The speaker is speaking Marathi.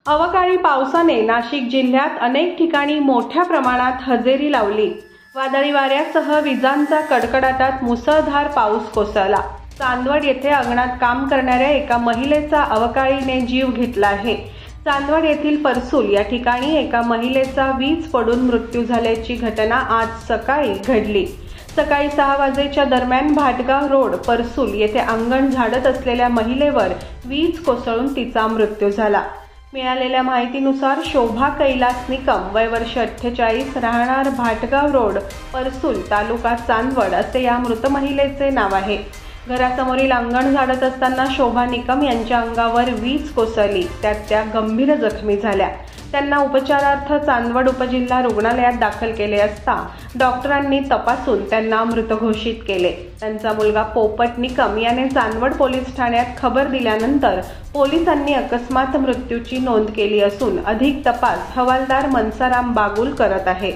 अवकाळी पावसाने नाशिक जिल्ह्यात अनेक ठिकाणी मोठ्या प्रमाणात हजेरी लावली। वादळी वाऱ्यासह विजांचा कडकडाटात मुसळधार पाऊस कोसळला। चांदवड येथे अंगणात काम करणाऱ्या एका महिलेचा अवकाळीने जीव घेतला आहे। चांदवड येथील परसूल या ठिकाणी एका महिलेचा वीज पडून मृत्यू झाल्याची घटना आज सकाळी घडली। सकाळी 6 वाजेच्या दरम्यान भाटगाव रोड परसूल येथे अंगण झाडत असलेल्या महिलेवर वीज कोसळून तिचा मृत्यू झाला। मिळालेल्या माहितीनुसार शोभा कैलास निकम, वय वर्ष 48, राहणार भाटगाव रोड परसूल, तालुका चांदवड असे या मृत महिलेचे नाव आहे। घरासमोरील अंगण झाडत असताना शोभा निकम यांच्या अंगावर वीज कोसळली, त्यात त्या गंभीर जखमी झाल्या। त्यांना उपचारार्थ चांदवड उपजिल्हा रुग्णालयात दाखल केले असता डॉक्टरांनी तपासून त्यांना मृत घोषित केले। त्यांचा मुलगा पोपट निकम याने चांदवड पोलीस ठाण्यात खबर दिल्यानंतर पोलिसांनी अकस्मात मृत्यूची नोंद केली असून अधिक तपास हवालदार मनसाराम बागुल करत आहे।